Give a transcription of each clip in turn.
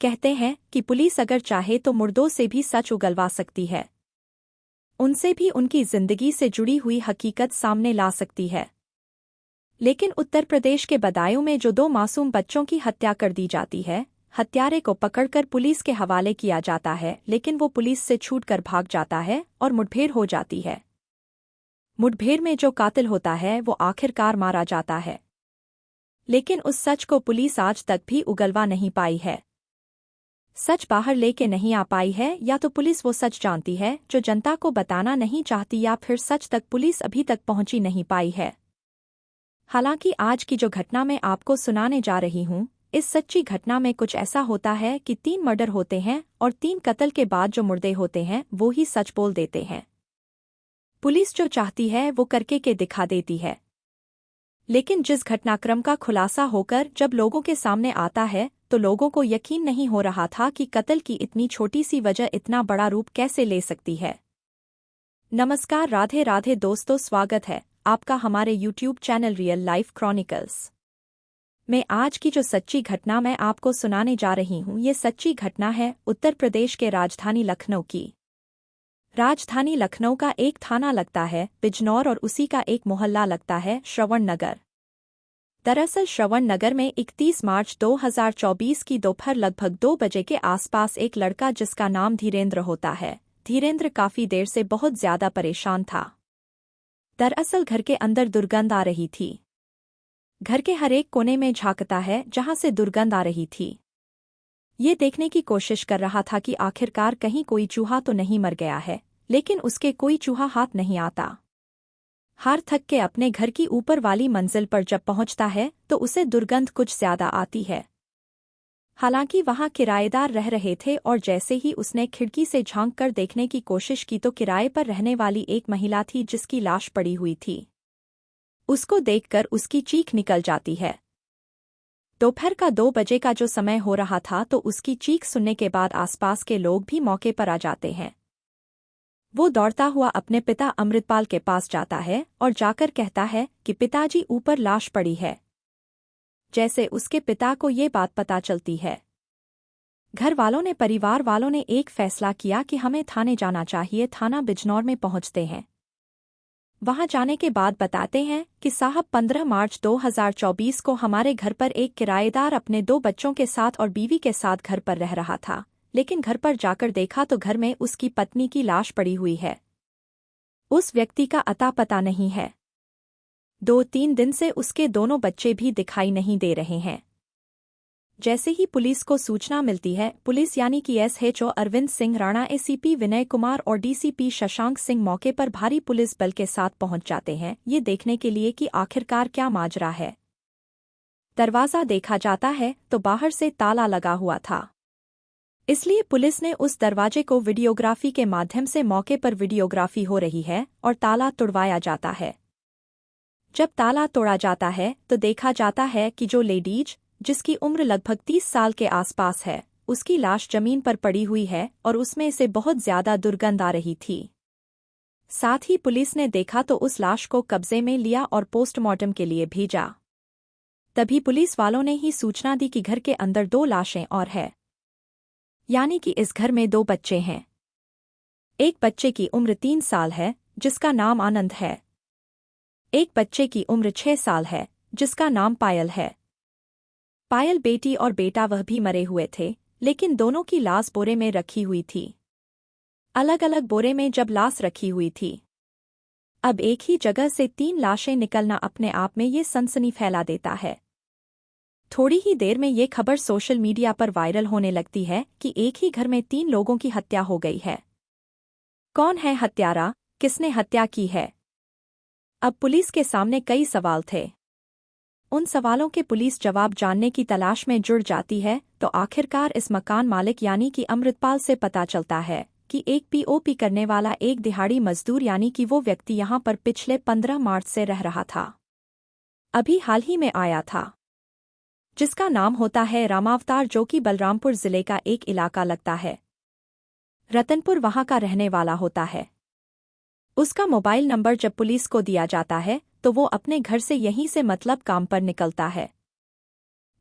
कहते हैं कि पुलिस अगर चाहे तो मुर्दों से भी सच उगलवा सकती है, उनसे भी उनकी जिंदगी से जुड़ी हुई हकीकत सामने ला सकती है। लेकिन उत्तर प्रदेश के बदायूं में जो 2 मासूम बच्चों की हत्या कर दी जाती है, हत्यारे को पकड़कर पुलिस के हवाले किया जाता है, लेकिन वो पुलिस से छूटकर भाग जाता है और मुठभेड़ हो जाती है। मुठभेड़ में जो कातिल होता है वो आखिरकार मारा जाता है, लेकिन उस सच को पुलिस आज तक भी उगलवा नहीं पाई है। सच बाहर लेके नहीं आ पाई है, या तो पुलिस वो सच जानती है जो जनता को बताना नहीं चाहती, या फिर सच तक पुलिस अभी तक पहुंची नहीं पाई है। हालांकि आज की जो घटना मैं आपको सुनाने जा रही हूं, इस सच्ची घटना में कुछ ऐसा होता है कि 3 मर्डर होते हैं और 3 कत्ल के बाद जो मुर्दे होते हैं वो ही सच बोल देते हैं। पुलिस जो चाहती है वो करके के दिखा देती है। लेकिन जिस घटनाक्रम का खुलासा होकर जब लोगों के सामने आता है तो लोगों को यकीन नहीं हो रहा था कि कत्ल की इतनी छोटी सी वजह इतना बड़ा रूप कैसे ले सकती है। नमस्कार, राधे राधे दोस्तों, स्वागत है आपका हमारे YouTube channel real life chronicles में। आज की जो सच्ची घटना मैं आपको सुनाने जा रही हूँ, ये सच्ची घटना है उत्तर प्रदेश के राजधानी लखनऊ की। राजधानी लखनऊ का एक थाना लगता है बिजनौर और उसी का एक मोहल्ला लगता है श्रवण नगर। दरअसल श्रवण नगर में 31 मार्च 2024 की दोपहर लगभग 2 बजे के आसपास एक लड़का जिसका नाम धीरेंद्र होता है, धीरेंद्र काफी देर से बहुत ज्यादा परेशान था। दरअसल घर के अंदर दुर्गंध आ रही थी। घर के हर एक कोने में झांकता है जहां से दुर्गंध आ रही थी। ये देखने की कोशिश कर रहा था कि आखिरकार कहीं कोई चूहा तो नहीं मर गया है, लेकिन उसके कोई चूहा हाथ नहीं आता। हार थक के अपने घर की ऊपर वाली मंजिल पर जब पहुंचता है तो उसे दुर्गंध कुछ ज्यादा आती है। हालांकि वहां किराएदार रह रहे थे और जैसे ही उसने खिड़की से झांक कर देखने की कोशिश की तो किराए पर रहने वाली एक महिला थी जिसकी लाश पड़ी हुई थी। उसको देखकर उसकी चीख निकल जाती है। दोपहर का 2 बजे का जो समय हो रहा था तो उसकी चीख सुनने के बाद आसपास के लोग भी मौके पर आ जाते हैं। वो दौड़ता हुआ अपने पिता अमृतपाल के पास जाता है और जाकर कहता है कि पिताजी, ऊपर लाश पड़ी है। जैसे उसके पिता को ये बात पता चलती है, घर वालों ने, परिवार वालों ने एक फैसला किया कि हमें थाने जाना चाहिए। थाना बिजनौर में पहुंचते हैं। वहां जाने के बाद बताते हैं कि साहब 15 मार्च 2024 को हमारे घर पर एक किराएदार अपने 2 बच्चों के साथ और बीवी के साथ घर पर रह रहा था, लेकिन घर पर जाकर देखा तो घर में उसकी पत्नी की लाश पड़ी हुई है। उस व्यक्ति का अता पता नहीं है। 2-3 दिन से उसके दोनों बच्चे भी दिखाई नहीं दे रहे हैं। जैसे ही पुलिस को सूचना मिलती है, पुलिस यानी कि SHO अरविंद सिंह राणा, ACP विनय कुमार और DCP शशांक सिंह मौके पर भारी पुलिस बल के साथ पहुंच जाते हैं, ये देखने के लिए कि आखिरकार क्या माजरा है। दरवाजा देखा जाता है तो बाहर से ताला लगा हुआ था, इसलिए पुलिस ने उस दरवाजे को वीडियोग्राफी के माध्यम से मौके पर वीडियोग्राफी हो रही है और ताला तोड़वाया जाता है। जब ताला तोड़ा जाता है तो देखा जाता है कि जो लेडीज, जिसकी उम्र लगभग 30 साल के आसपास है, उसकी लाश जमीन पर पड़ी हुई है और उसमें से बहुत ज्यादा दुर्गंध आ रही थी। साथ ही पुलिस ने देखा तो उस लाश को कब्जे में लिया और पोस्टमार्टम के लिए भेजा। तभी पुलिस वालों ने ही सूचना दी कि घर के अंदर 2 लाशें और है, यानी कि इस घर में 2 बच्चे हैं। एक बच्चे की उम्र 3 साल है जिसका नाम आनंद है। एक बच्चे की उम्र 6 साल है जिसका नाम पायल है। पायल बेटी और बेटा वह भी मरे हुए थे, लेकिन दोनों की लाश बोरे में रखी हुई थी, अलग अलग बोरे में जब लाश रखी हुई थी। अब एक ही जगह से 3 लाशें निकलना अपने आप में ये सनसनी फैला देता है। थोड़ी ही देर में ये खबर सोशल मीडिया पर वायरल होने लगती है कि एक ही घर में 3 लोगों की हत्या हो गई है। कौन है हत्यारा, किसने हत्या की है? अब पुलिस के सामने कई सवाल थे। उन सवालों के पुलिस जवाब जानने की तलाश में जुड़ जाती है तो आखिरकार इस मकान मालिक यानी कि अमृतपाल से पता चलता है कि एक POP करने वाला एक दिहाड़ी मजदूर यानी कि वो व्यक्ति यहाँ पर पिछले 15 मार्च से रह रहा था, अभी हाल ही में आया था, जिसका नाम होता है रामावतार, जो कि बलरामपुर जिले का एक इलाका लगता है। रतनपुर वहां का रहने वाला होता है। उसका मोबाइल नंबर जब पुलिस को दिया जाता है तो वो अपने घर से यहीं से मतलब काम पर निकलता है।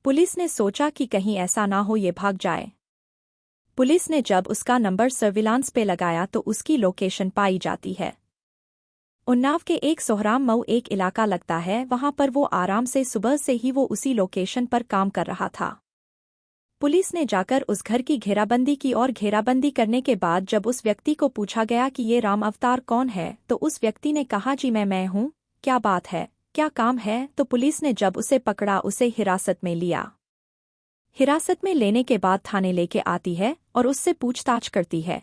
पुलिस ने सोचा कि कहीं ऐसा ना हो ये भाग जाए, पुलिस ने जब उसका नंबर सर्विलांस पे लगाया तो उसकी लोकेशन पाई जाती है। उन्नाव के एक सोहराम मऊ एक इलाका लगता है, वहां पर वो आराम से सुबह से ही वो उसी लोकेशन पर काम कर रहा था। पुलिस ने जाकर उस घर की घेराबंदी की और घेराबंदी करने के बाद जब उस व्यक्ति को पूछा गया कि ये राम अवतार कौन है तो उस व्यक्ति ने कहा, जी मैं हूँ, क्या बात है, क्या काम है। तो पुलिस ने जब उसे पकड़ा उसे हिरासत में लिया। हिरासत में लेने के बाद थाने लेके आती है और उससे पूछताछ करती है।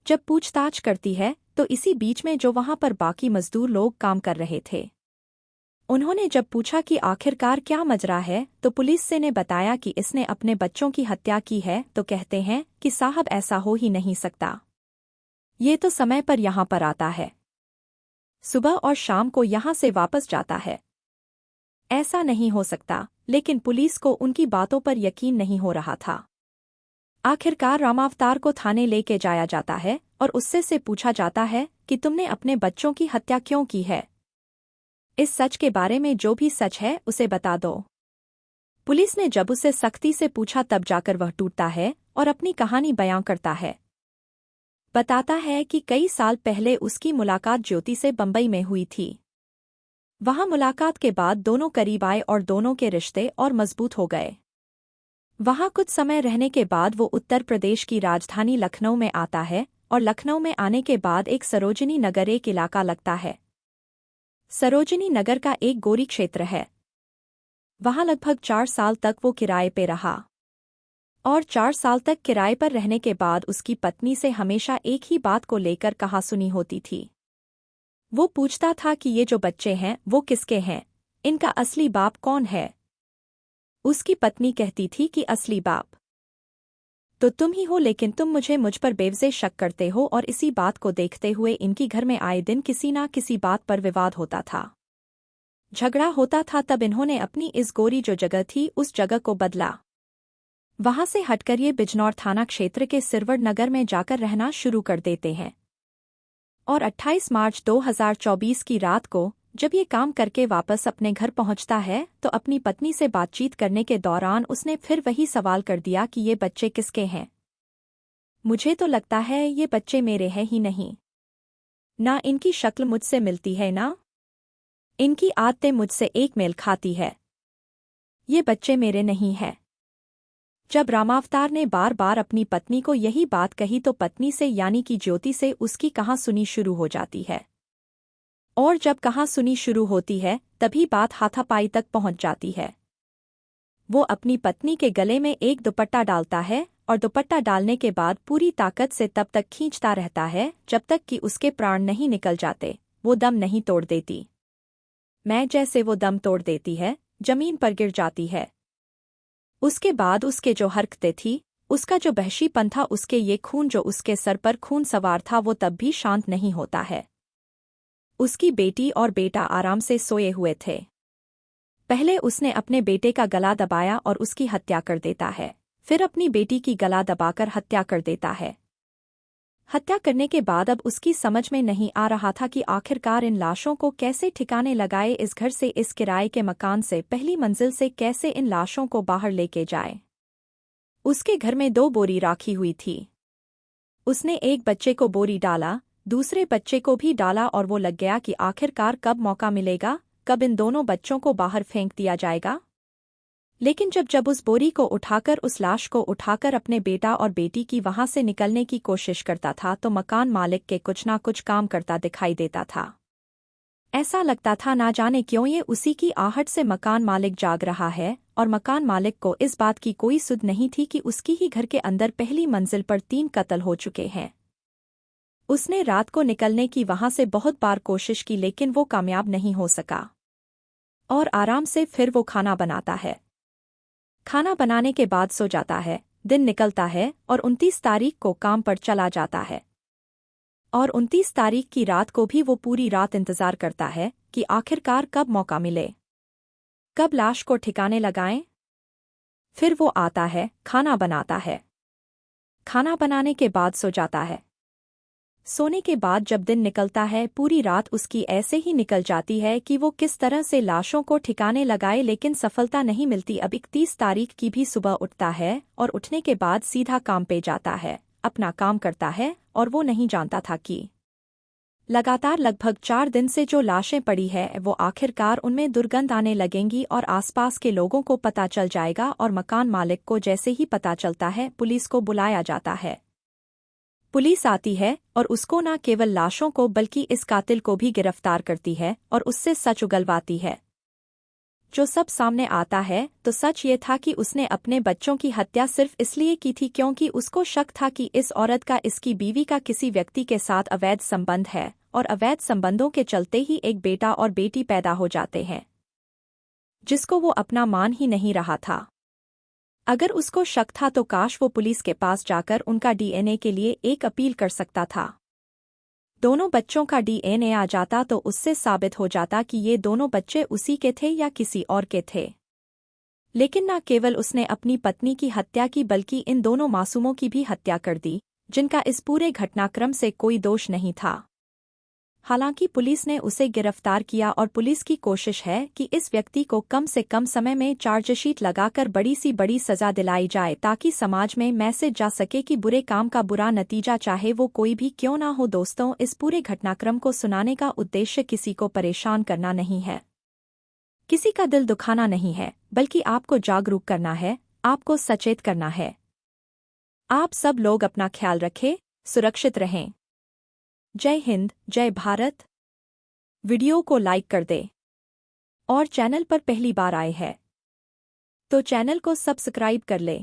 जब पूछताछ करती है तो इसी बीच में जो वहां पर बाकी मजदूर लोग काम कर रहे थे, उन्होंने जब पूछा कि आखिरकार क्या मजरा है तो पुलिस से ने बताया कि इसने अपने बच्चों की हत्या की है। तो कहते हैं कि साहब ऐसा हो ही नहीं सकता, ये तो समय पर यहां पर आता है, सुबह और शाम को यहां से वापस जाता है, ऐसा नहीं हो सकता। लेकिन पुलिस को उनकी बातों पर यकीन नहीं हो रहा था। आखिरकार रामावतार को थाने लेके जाया जाता है और उससे से पूछा जाता है कि तुमने अपने बच्चों की हत्या क्यों की है, इस सच के बारे में जो भी सच है उसे बता दो। पुलिस ने जब उसे सख्ती से पूछा तब जाकर वह टूटता है और अपनी कहानी बयां करता है। बताता है कि कई साल पहले उसकी मुलाकात ज्योति से बंबई में हुई थी। वहां मुलाकात के बाद दोनों करीब आए और दोनों के रिश्ते और मजबूत हो गए। वहां कुछ समय रहने के बाद वो उत्तर प्रदेश की राजधानी लखनऊ में आता है और लखनऊ में आने के बाद एक सरोजिनी नगर एक इलाका लगता है। सरोजिनी नगर का एक गोरी क्षेत्र है। वहां लगभग 4 साल तक वो किराए पे रहा और 4 साल तक किराए पर रहने के बाद उसकी पत्नी से हमेशा एक ही बात को लेकर कहासुनी होती थी। वो पूछता था कि ये जो बच्चे हैं वो किसके हैं, इनका असली बाप कौन है। उसकी पत्नी कहती थी कि असली बाप तो तुम ही हो, लेकिन तुम मुझ पर बेवजह शक करते हो। और इसी बात को देखते हुए इनकी घर में आए दिन किसी ना किसी बात पर विवाद होता था, झगड़ा होता था। तब इन्होंने अपनी इस गोरी जो जगह थी उस जगह को बदला। वहां से हटकर ये बिजनौर थाना क्षेत्र के सिरवड़ नगर में जाकर रहना शुरू कर देते हैं। और 28 मार्च 2024 की रात को जब ये काम करके वापस अपने घर पहुंचता है तो अपनी पत्नी से बातचीत करने के दौरान उसने फिर वही सवाल कर दिया कि ये बच्चे किसके हैं। मुझे तो लगता है ये बच्चे मेरे हैं ही नहीं, ना इनकी शक्ल मुझसे मिलती है, ना इनकी आदतें मुझसे एक मेल खाती है, ये बच्चे मेरे नहीं हैं। जब रामावतार ने बार बार अपनी पत्नी को यही बात कही तो पत्नी से यानी कि ज्योति से उसकी कहासुनी शुरू हो जाती है। और जब कहासुनी शुरू होती है तभी बात हाथापाई तक पहुंच जाती है। वो अपनी पत्नी के गले में एक दुपट्टा डालता है और दुपट्टा डालने के बाद पूरी ताकत से तब तक खींचता रहता है जब तक कि उसके प्राण नहीं निकल जाते, वो दम नहीं तोड़ देती। मैं जैसे वो दम तोड़ देती है जमीन पर गिर जाती है। उसके बाद उसके जो हरकतें थी, उसका जो वहशीपन था, उसके ये खून जो उसके सर पर खून सवार था, वो तब भी शांत नहीं होता है। उसकी बेटी और बेटा आराम से सोए हुए थे। पहले उसने अपने बेटे का गला दबाया और उसकी हत्या कर देता है, फिर अपनी बेटी की गला दबाकर हत्या कर देता है। हत्या करने के बाद अब उसकी समझ में नहीं आ रहा था कि आखिरकार इन लाशों को कैसे ठिकाने लगाए, इस घर से, इस किराए के मकान से, पहली मंजिल से कैसे इन लाशों को बाहर लेके जाए। उसके घर में 2 बोरी राखी हुई थी। उसने एक बच्चे को बोरी डाला, दूसरे बच्चे को भी डाला और वो लग गया कि आखिरकार कब मौका मिलेगा, कब इन दोनों बच्चों को बाहर फेंक दिया जाएगा। लेकिन जब उस बोरी को उठाकर, उस लाश को उठाकर अपने बेटा और बेटी की वहां से निकलने की कोशिश करता था तो मकान मालिक के कुछ ना कुछ काम करता दिखाई देता था। ऐसा लगता था ना जाने क्यों ये उसी की आहट से मकान मालिक जाग रहा है और मकान मालिक को इस बात की कोई सुध नहीं थी कि उसकी ही घर के अंदर पहली मंजिल पर 3 कत्ल हो चुके हैं। उसने रात को निकलने की वहां से बहुत बार कोशिश की लेकिन वो कामयाब नहीं हो सका और आराम से फिर वो खाना बनाता है। खाना बनाने के बाद सो जाता है, दिन निकलता है और 29 तारीख को काम पर चला जाता है। और 29 तारीख की रात को भी वो पूरी रात इंतजार करता है कि आखिरकार कब मौका मिले, कब लाश को ठिकाने लगाएं। फिर वो आता है, खाना बनाता है, खाना बनाने के बाद सो जाता है। सोने के बाद जब दिन निकलता है पूरी रात उसकी ऐसे ही निकल जाती है कि वो किस तरह से लाशों को ठिकाने लगाए, लेकिन सफलता नहीं मिलती। अब 31 तारीख की भी सुबह उठता है और उठने के बाद सीधा काम पे जाता है, अपना काम करता है, और वो नहीं जानता था कि लगातार लगभग 4 दिन से जो लाशें पड़ी है वो आखिरकार उनमें दुर्गंध आने लगेंगी और आसपास के लोगों को पता चल जाएगा। और मकान मालिक को जैसे ही पता चलता है पुलिस को बुलाया जाता है। पुलिस आती है और उसको न केवल लाशों को बल्कि इस कातिल को भी गिरफ्तार करती है और उससे सच उगलवाती है। जो सब सामने आता है तो सच ये था कि उसने अपने बच्चों की हत्या सिर्फ इसलिए की थी क्योंकि उसको शक था कि इस औरत का इसकी बीवी का किसी व्यक्ति के साथ अवैध संबंध है, और अवैध संबंधों के चलते ही एक बेटा और बेटी पैदा हो जाते हैं जिसको वो अपना मान ही नहीं रहा था। अगर उसको शक था तो काश वो पुलिस के पास जाकर उनका डीएनए के लिए एक अपील कर सकता था। दोनों बच्चों का डीएनए आ जाता तो उससे साबित हो जाता कि ये दोनों बच्चे उसी के थे या किसी और के थे। लेकिन न केवल उसने अपनी पत्नी की हत्या की बल्कि इन दोनों मासूमों की भी हत्या कर दी जिनका इस पूरे घटनाक्रम से कोई दोष नहीं था। हालांकि पुलिस ने उसे गिरफ्तार किया और पुलिस की कोशिश है कि इस व्यक्ति को कम से कम समय में चार्जशीट लगाकर बड़ी सी बड़ी सजा दिलाई जाए ताकि समाज में मैसेज जा सके कि बुरे काम का बुरा नतीजा चाहे वो कोई भी क्यों ना हो। दोस्तों, इस पूरे घटनाक्रम को सुनाने का उद्देश्य किसी को परेशान करना नहीं है, किसी का दिल दुखाना नहीं है, बल्कि आपको जागरूक करना है, आपको सचेत करना है। आप सब लोग अपना ख्याल रखें, सुरक्षित रहें। जय हिंद, जय भारत। वीडियो को लाइक कर दे और चैनल पर पहली बार आए हैं तो चैनल को सब्सक्राइब कर ले।